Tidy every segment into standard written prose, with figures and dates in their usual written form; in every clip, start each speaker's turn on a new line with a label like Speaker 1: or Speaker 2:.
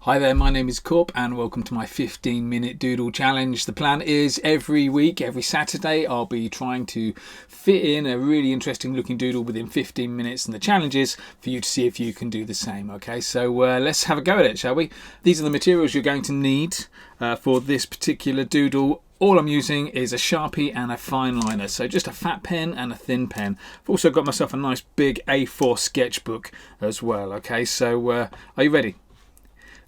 Speaker 1: Hi there, my name is Korp and welcome to my 15-minute doodle challenge. The plan is every week, every Saturday, I'll be trying to fit in a really interesting looking doodle within 15 minutes, and the challenge is for you to see if you can do the same. Okay, so let's have a go at it, shall we? These are the materials you're going to need for this particular doodle. All I'm using is a Sharpie and a fine liner, so just a fat pen and a thin pen. I've also got myself a nice big A4 sketchbook as well. Okay, so are you ready?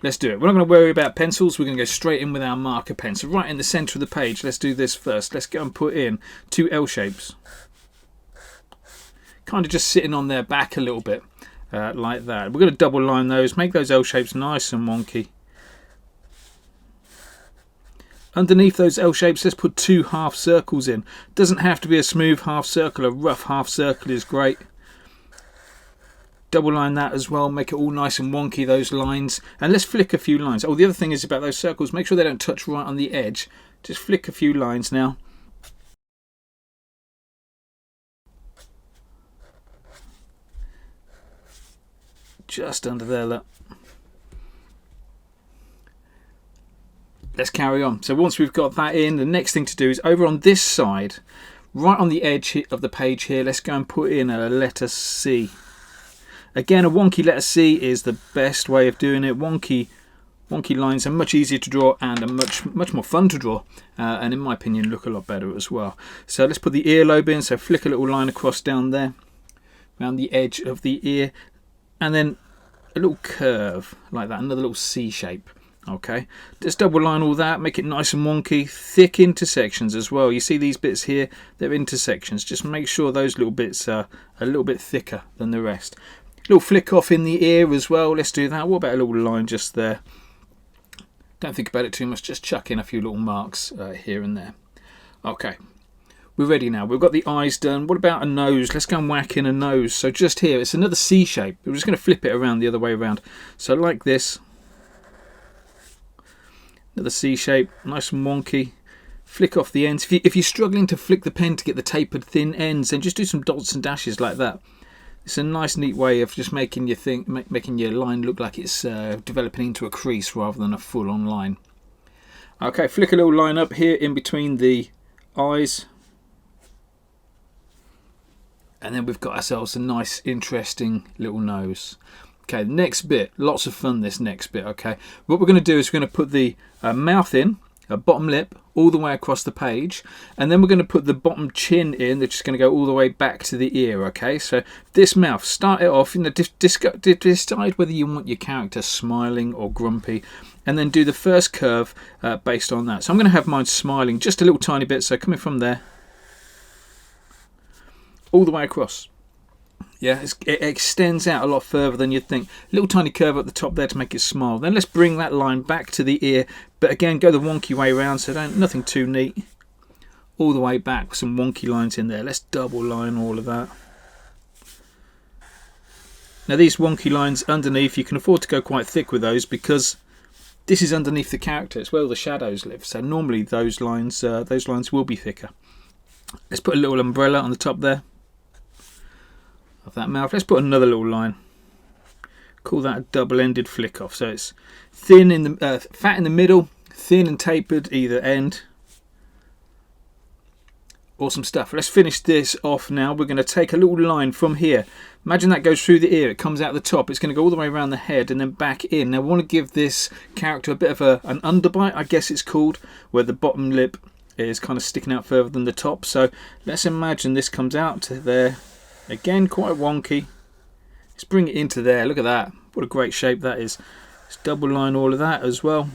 Speaker 1: Let's do it. We're not going to worry about pencils. We're going to go straight in with our marker pen. So right in the centre of the page, let's do this first. Let's go and put in two L shapes. Kind of just sitting on their back a little bit, like that. We're going to double line those, make those L shapes nice and wonky. Underneath those L shapes, let's put two half circles in. Doesn't have to be a smooth half circle. A rough half circle is great. Double line that as well, make it all nice and wonky, those lines, and let's flick a few lines. Oh, the other thing is about those circles, make sure they don't touch right on the edge. Just flick a few lines now. Just under there, look. Let's carry on. So once we've got that in, the next thing to do is over on this side, right on the edge of the page here, let's go and put in a letter C. Again, a wonky letter C is the best way of doing it. Wonky lines are much easier to draw and are much more fun to draw, and in my opinion look a lot better as well. So let's put the earlobe in, so flick a little line across down there, around the edge of the ear, and then a little curve like that, another little C shape. Okay, just double line all that, make it nice and wonky, thick intersections as well. You see these bits here, they're intersections. Just make sure those little bits are a little bit thicker than the rest. Little flick off in the ear as well, let's do that. What about a little line just there? Don't think about it too much, just chuck in a few little marks here and there. Okay, we're ready now. We've got the eyes done. What about a nose? Let's go and whack in a nose. So just here, it's another C shape. We're just going to flip it around the other way around. So like this. Another C shape, nice and wonky. Flick off the ends. If you're struggling to flick the pen to get the tapered thin ends, then just do some dots and dashes like that. It's a nice neat way of just making your line look like it's developing into a crease rather than a full-on line. Okay, flick a little line up here in between the eyes. And then we've got ourselves a nice interesting little nose. Okay, the next bit, lots of fun this next bit, okay. What we're going to do is we're going to put the mouth in, a bottom lip, all the way across the page, and then we're going to put the bottom chin in. They're just going to go all the way back to the ear. Okay, so this mouth, start it off, decide whether you want your character smiling or grumpy, and then do the first curve based on that. So I'm going to have mine smiling just a little tiny bit, so coming from there all the way across. Yeah, it extends out a lot further than you'd think. Little tiny curve at the top there to make it smile. Then let's bring that line back to the ear, but again go the wonky way around, so nothing too neat. All the way back with some wonky lines in there. Let's double line all of that. Now these wonky lines underneath, you can afford to go quite thick with those because this is underneath the character. It's where the shadows live. So normally those lines will be thicker. Let's put a little umbrella on the top there of that mouth. Let's put another little line. Call that a double-ended flick off. So it's thin in the fat in the middle, thin and tapered either end. Awesome stuff. Let's finish this off now. We're going to take a little line from here. Imagine that goes through the ear. It comes out the top. It's going to go all the way around the head and then back in. Now we want to give this character a bit of an underbite, I guess it's called, where the bottom lip is kind of sticking out further than the top. So let's imagine this comes out to there. Again, quite wonky. Let's bring it into there. Look at that. What a great shape that is. Let's double line all of that as well.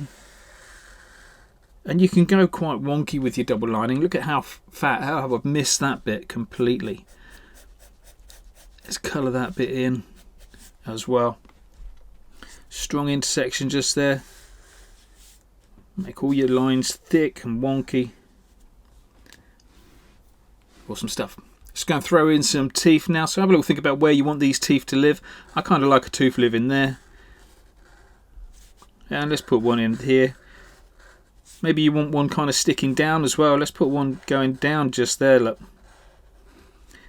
Speaker 1: And you can go quite wonky with your double lining. Look at how I've missed that bit completely. Let's colour that bit in as well. Strong intersection just there. Make all your lines thick and wonky. Awesome stuff. Just going to throw in some teeth now. So have a little think about where you want these teeth to live. I kind of like a tooth living there. And let's put one in here. Maybe you want one kind of sticking down as well. Let's put one going down just there. Look.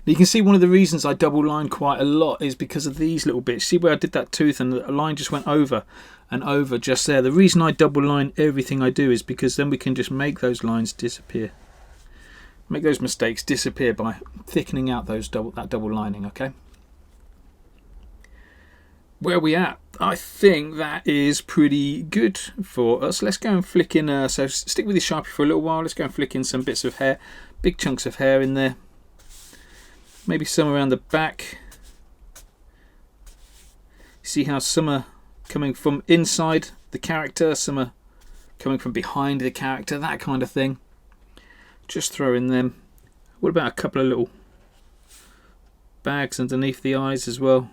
Speaker 1: You can see one of the reasons I double line quite a lot is because of these little bits. See where I did that tooth and the line just went over and over just there. The reason I double line everything I do is because then we can just make those lines disappear. Make those mistakes disappear by thickening out that double lining, okay? Where are we at? I think that is pretty good for us. Let's go and flick in, so stick with your Sharpie for a little while. Let's go and flick in some bits of hair, big chunks of hair in there. Maybe some around the back. See how some are coming from inside the character, some are coming from behind the character, that kind of thing. Just throw in them. What about a couple of little bags underneath the eyes as well?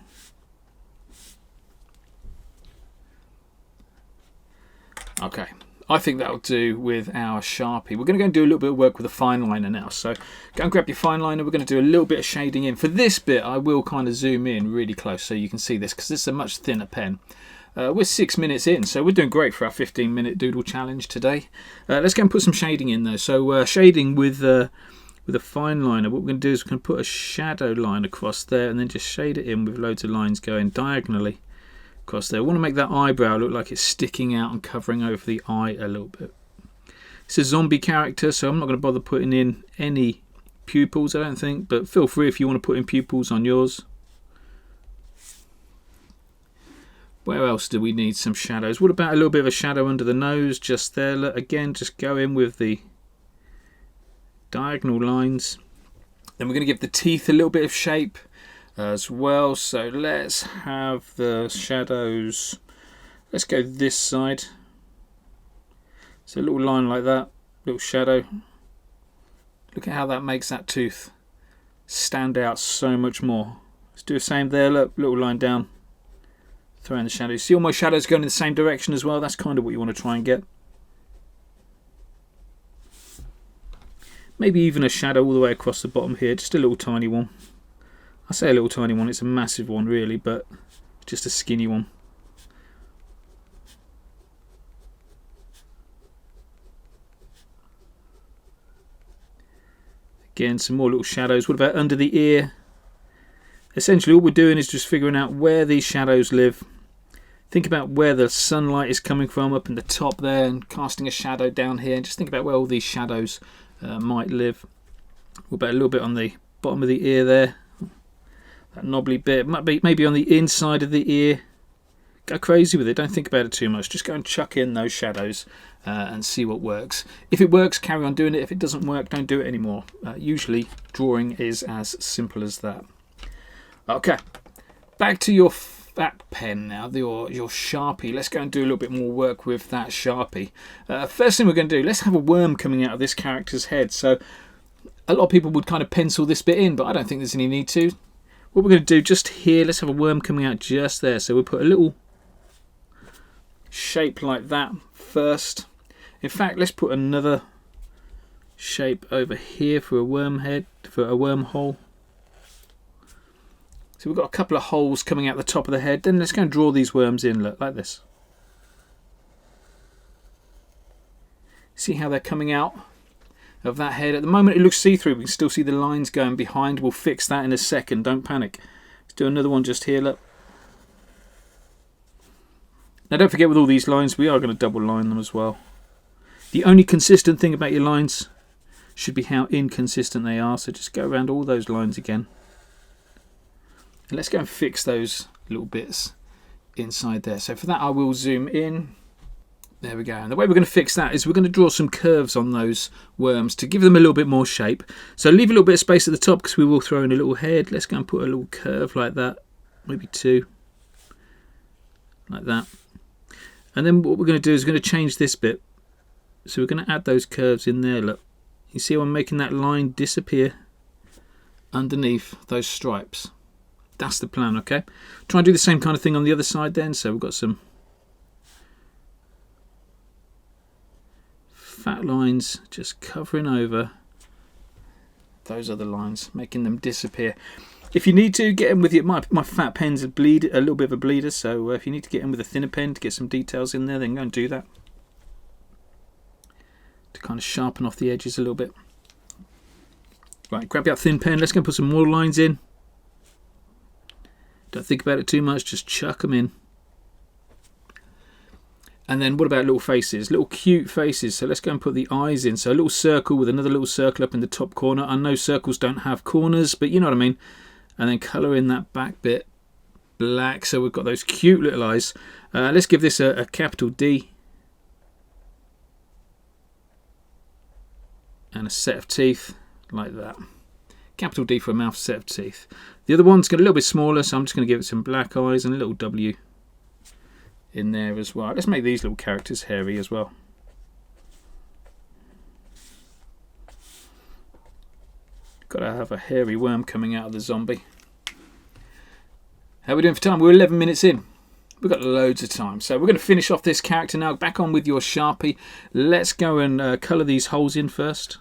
Speaker 1: Okay, I think that'll do with our Sharpie. We're going to go and do a little bit of work with a fine liner now. So go and grab your fine liner. We're going to do a little bit of shading in. For this bit, I will kind of zoom in really close so you can see this, because this is a much thinner pen. We're 6 minutes in, so we're doing great for our 15-minute doodle challenge today. Let's go and put some shading in though. So shading with a fine liner, what we're going to do is we're going to put a shadow line across there and then just shade it in with loads of lines going diagonally across there. I want to make that eyebrow look like it's sticking out and covering over the eye a little bit. It's a zombie character, so I'm not going to bother putting in any pupils, I don't think, but feel free if you want to put in pupils on yours. Where else do we need some shadows? What about a little bit of a shadow under the nose just there? Look, again, just go in with the diagonal lines. Then we're going to give the teeth a little bit of shape as well. So let's have the shadows. Let's go this side. So a little line like that, little shadow. Look at how that makes that tooth stand out so much more. Let's do the same there. Look, little line down. Throw in the shadows. See all my shadows going in the same direction as well? That's kind of what you want to try and get. Maybe even a shadow all the way across the bottom here. Just a little tiny one. I say a little tiny one, it's a massive one really, but just a skinny one. Again, some more little shadows. What about under the ear? Essentially all we're doing is just figuring out where these shadows live. Think about where the sunlight is coming from up in the top there and casting a shadow down here. And just think about where all these shadows might live. What about a little bit on the bottom of the ear there? That knobbly bit. Maybe on the inside of the ear. Go crazy with it. Don't think about it too much. Just go and chuck in those shadows and see what works. If it works, carry on doing it. If it doesn't work, don't do it anymore. Usually drawing is as simple as that. Okay, back to your fat pen now, your Sharpie. Let's go and do a little bit more work with that Sharpie. First thing we're going to do, let's have a worm coming out of this character's head. So a lot of people would kind of pencil this bit in, but I don't think there's any need to. What we're going to do just here, let's have a worm coming out just there. So we'll put a little shape like that first. In fact, let's put another shape over here for a worm head, for a wormhole. So we've got a couple of holes coming out the top of the head. Then let's go and draw these worms in, look, like this. See how they're coming out of that head? At the moment it looks see-through. We can still see the lines going behind. We'll fix that in a second. Don't panic. Let's do another one just here, look. Now don't forget with all these lines, we are going to double line them as well. The only consistent thing about your lines should be how inconsistent they are. So just go around all those lines again. And let's go and fix those little bits inside there. So for that I will zoom in. There we go. And the way we're going to fix that is we're going to draw some curves on those worms to give them a little bit more shape. So leave a little bit of space at the top because we will throw in a little head. Let's go and put a little curve like that. Maybe two. Like that. And then what we're going to do is we're going to change this bit. So we're going to add those curves in there. Look. You see how I'm making that line disappear underneath those stripes. That's the plan, okay? Try and do the same kind of thing on the other side then. So we've got some fat lines just covering over those other lines, making them disappear. If you need to, get in with your... My fat pen's a little bit of a bleeder, so if you need to get in with a thinner pen to get some details in there, then go and do that. To kind of sharpen off the edges a little bit. Right, grab your thin pen. Let's go and put some more lines in. Don't think about it too much. Just chuck them in. And then what about little faces? Little cute faces. So let's go and put the eyes in. So a little circle with another little circle up in the top corner. I know circles don't have corners, but you know what I mean. And then colour in that back bit black. So we've got those cute little eyes. Let's give this a capital D. And a set of teeth like that. Capital D for a mouth, set of teeth. The other one's got a little bit smaller, so I'm just going to give it some black eyes and a little W in there as well. Let's make these little characters hairy as well. Got to have a hairy worm coming out of the zombie. How are we doing for time? We're 11 minutes in. We've got loads of time. So we're going to finish off this character now. Back on with your Sharpie. Let's go and colour these holes in first.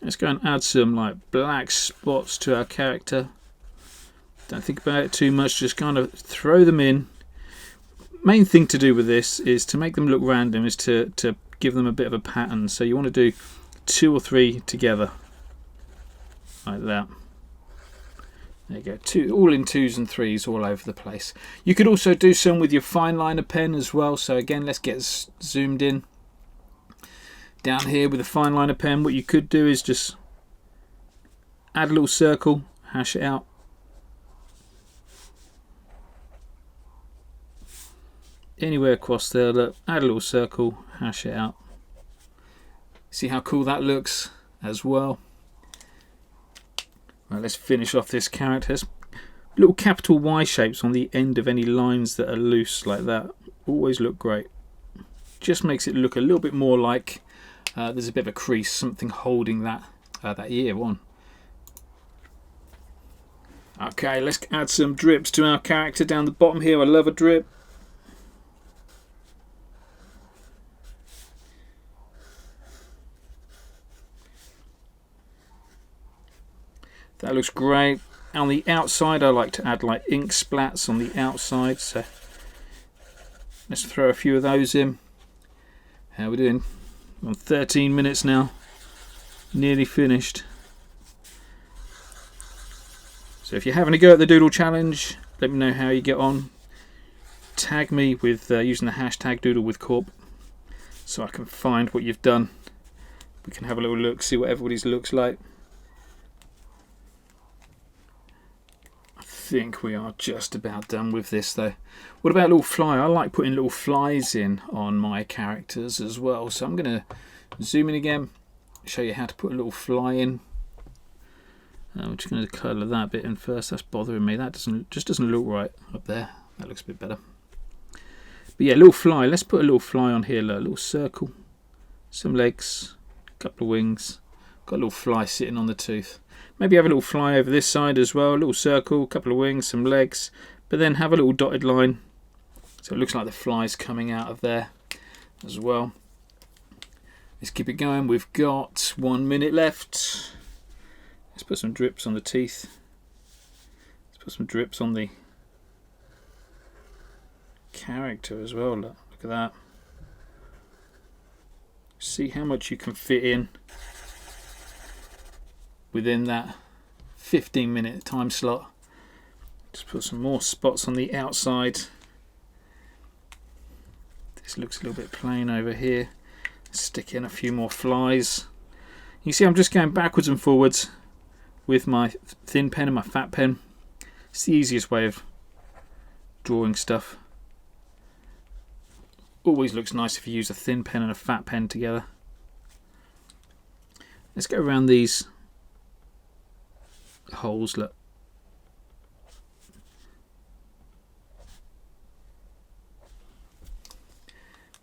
Speaker 1: Let's go and add some like black spots to our character. Don't think about it too much, just kind of throw them in. Main thing to do with this is to make them look random, is to give them a bit of a pattern. So you want to do 2 or 3 together, like that. There you go, all in 2s and 3s all over the place. You could also do some with your fine liner pen as well. So again, let's get zoomed in. Down here with a fine liner pen, what you could do is just add a little circle, hash it out. Anywhere across there, look, add a little circle, hash it out. See how cool that looks as well. Right, let's finish off this character. Little capital Y shapes on the end of any lines that are loose like that always look great. Just makes it look a little bit more like there's a bit of a crease, something holding that ear on. Okay, let's add some drips to our character down the bottom here. I love a drip. That looks great. On the outside, I like to add like ink splats on the outside. So let's throw a few of those in. How are we doing? On 13 minutes now. Nearly finished. So if you're having a go at the Doodle Challenge, let me know how you get on. Tag me with using the hashtag Doodle with Korp, so I can find what you've done. We can have a little look, see what everybody's looks like. I think we are just about done with this though. What about a little fly? I like putting little flies in on my characters as well. So I'm going to zoom in again, show you how to put a little fly in. I'm just going to colour that bit in first. That's bothering me. That just doesn't look right up there. That looks a bit better. But yeah, little fly. Let's put a little fly on here. Look, a little circle, some legs, a couple of wings. Got a little fly sitting on the tooth. Maybe have a little fly over this side as well. A little circle, a couple of wings, some legs. But then have a little dotted line. So it looks like the fly's coming out of there as well. Let's keep it going. We've got 1 minute left. Let's put some drips on the teeth. Let's put some drips on the character as well. Look at that. See how much you can fit in within that 15-minute time slot. Just put some more spots on the outside. This looks a little bit plain over here. Stick in a few more flies. You see I'm just going backwards and forwards with my thin pen and my fat pen. It's the easiest way of drawing stuff. Always looks nice if you use a thin pen and a fat pen together. Let's go around these holes, look.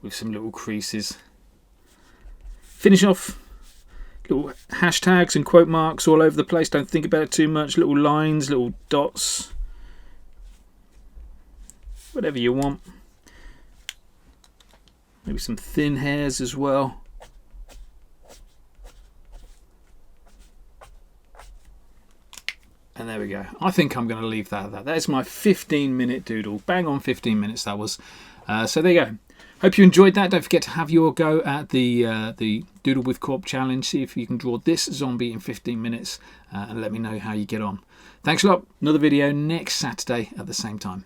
Speaker 1: With some little creases. Finish off. Little hashtags and quote marks all over the place. Don't think about it too much. Little lines, little dots. Whatever you want. Maybe some thin hairs as well. And there we go. I think I'm going to leave that at that. That is my 15-minute doodle. Bang on 15 minutes that was. So there you go. Hope you enjoyed that. Don't forget to have your go at the Doodle with Korp challenge. See if you can draw this zombie in 15 minutes and let me know how you get on. Thanks a lot. Another video next Saturday at the same time.